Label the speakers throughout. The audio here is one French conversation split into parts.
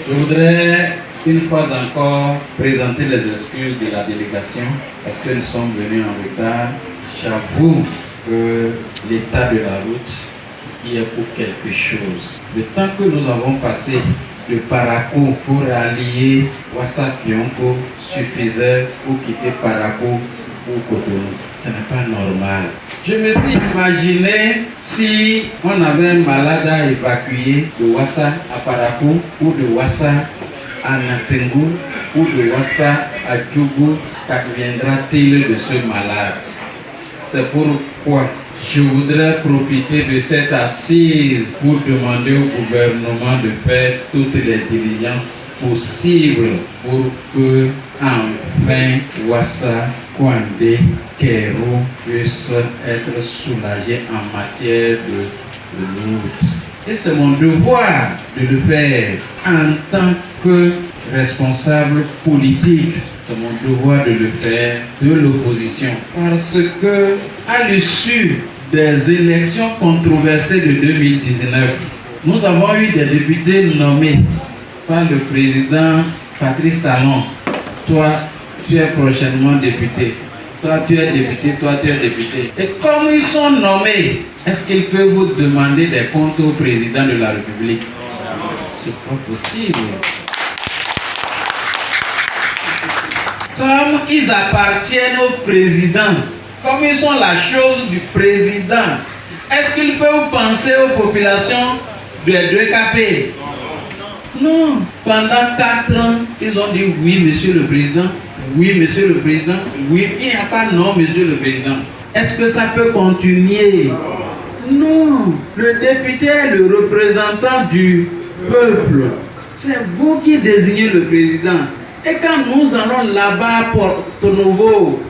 Speaker 1: Je voudrais une fois encore présenter les excuses de la délégation parce que nous sommes venus en retard. J'avoue que l'état de la route y est pour quelque chose. Le temps que nous avons passé de Parakou pour allier Ouassa-Pionko suffisait pour quitter Parakou pour Cotonou. Ce n'est pas normal. Je me suis imaginé si on avait un malade à évacuer de Ouassa à Parakou ou de Ouassa à Natengu ou de Ouassa à Djougou, qu'adviendra-t-il de ce malade? C'est pourquoi je voudrais profiter de cette assise pour demander au gouvernement de faire toutes les diligences possibles pour que enfin Ouassa, Kouandé, Kéro puissent être soulagés en matière de route. Et c'est mon devoir de le faire en tant que responsable politique. C'est mon devoir de le faire de l'opposition. Parce que à l'issue des élections controversées de 2019, nous avons eu des députés nommés par le président Patrice Talon. Toi, tu es prochainement député. Toi, tu es député. Toi, tu es député. Et comme ils sont nommés, est-ce qu'ils peuvent vous demander des comptes au président de la République? C'est pas possible. Comme ils appartiennent au président, comme ils sont la chose du président, est-ce qu'ils peuvent penser aux populations de 2KP? Non. Pendant 4 ans, ils ont dit oui, monsieur le président, oui, monsieur le président, oui. Il n'y a pas non, monsieur le président. Est-ce que ça peut continuer? Non. Le député est le représentant du peuple. C'est vous qui désignez le président. Et quand nous allons là-bas à Porto-Novo,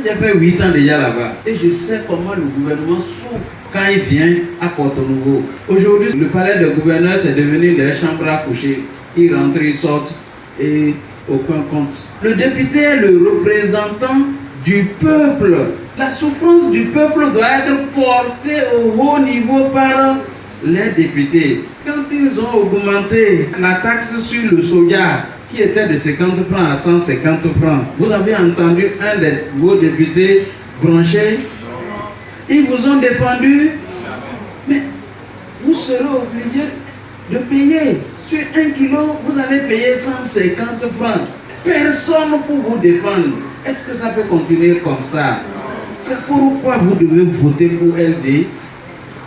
Speaker 1: j'ai fait 8 ans déjà là-bas. Et je sais comment le gouvernement souffre quand il vient à Porto-Novo. Aujourd'hui, le palais de gouverneur, c'est devenu des chambres à coucher. Ils rentrent, ils sortent et aucun compte. Le député est le représentant du peuple. La souffrance du peuple doit être portée au haut niveau par les députés. Quand ils ont augmenté la taxe sur le soja, qui était de 50 francs à 150 francs. Vous avez entendu un de vos députés branchés? Ils vous ont défendu, mais vous serez obligé de payer. Sur 1 kilo, vous allez payer 150 francs. Personne pour vous défendre. Est-ce que ça peut continuer comme ça? C'est pourquoi vous devez voter pour LD,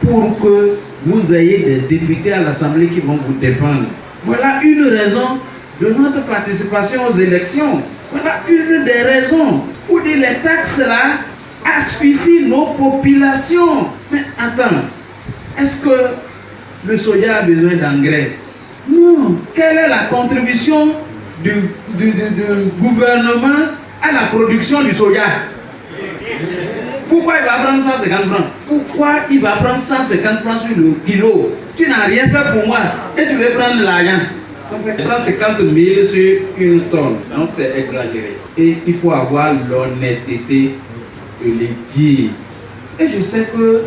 Speaker 1: pour que vous ayez des députés à l'Assemblée qui vont vous défendre. Voilà une raison de notre participation aux élections. Voilà une des raisons pour dire les taxes là asphyxient nos populations. Mais attends, est-ce que le soja a besoin d'engrais? Non. Quelle est la contribution du gouvernement à la production du soja? Pourquoi il va prendre 150 francs? Pourquoi il va prendre 150 francs sur le kilo? Tu n'as rien fait pour moi et tu veux prendre l'argent. 150 000 sur une tonne, donc c'est exagéré. Et il faut avoir l'honnêteté de le dire. Et je sais que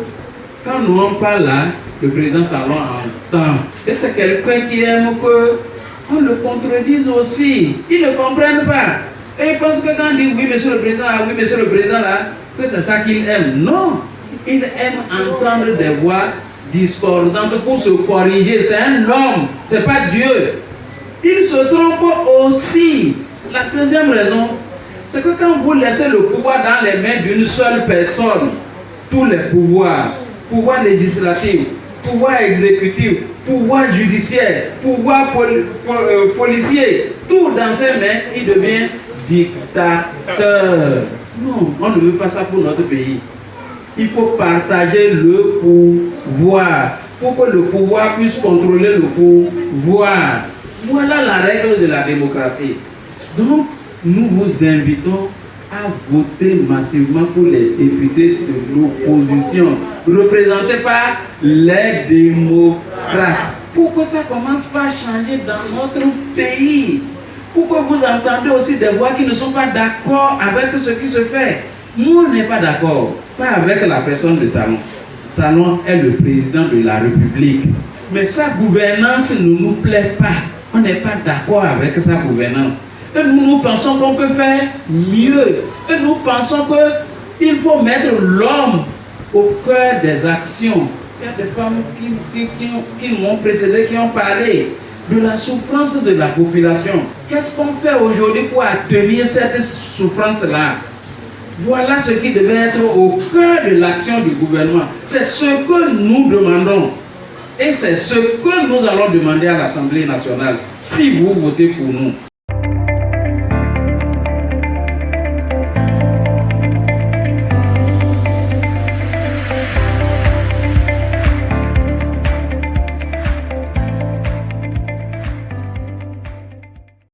Speaker 1: quand nous on parle là, le président Talon entend. Et c'est quelqu'un qui aime qu'on le contredise aussi. Ils ne comprennent pas. Et ils pensent que quand on dit oui, monsieur le président, là, oui, monsieur le président, là, que c'est ça qu'il aime. Non, il aime entendre des voix discordantes pour se corriger. C'est un homme, c'est pas Dieu. Il se trompe aussi. La deuxième raison, c'est que quand vous laissez le pouvoir dans les mains d'une seule personne, tous les pouvoirs, pouvoir législatif, pouvoir exécutif, pouvoir judiciaire, pouvoir policier, tout dans ses mains, il devient dictateur. Non, on ne veut pas ça pour notre pays. Il faut partager le pouvoir pour que le pouvoir puisse contrôler le pouvoir. Voilà la règle de la démocratie. Donc, nous vous invitons à voter massivement pour les députés de l'opposition, représentés par les démocrates, pour que ça commence par changer dans notre pays. Pour que vous entendez aussi des voix qui ne sont pas d'accord avec ce qui se fait. Nous, on n'est pas d'accord, pas avec la personne de Talon. Talon est le président de la République. Mais sa gouvernance ne nous plaît pas. On n'est pas d'accord avec sa gouvernance. Et nous pensons qu'on peut faire mieux. Et nous pensons qu'il faut mettre l'homme au cœur des actions. Il y a des femmes qui m'ont précédé, qui ont parlé de la souffrance de la population. Qu'est-ce qu'on fait aujourd'hui pour atténuer cette souffrance-là? Voilà ce qui devait être au cœur de l'action du gouvernement. C'est ce que nous demandons. Et c'est ce que nous allons demander à l'Assemblée nationale, si vous votez pour nous.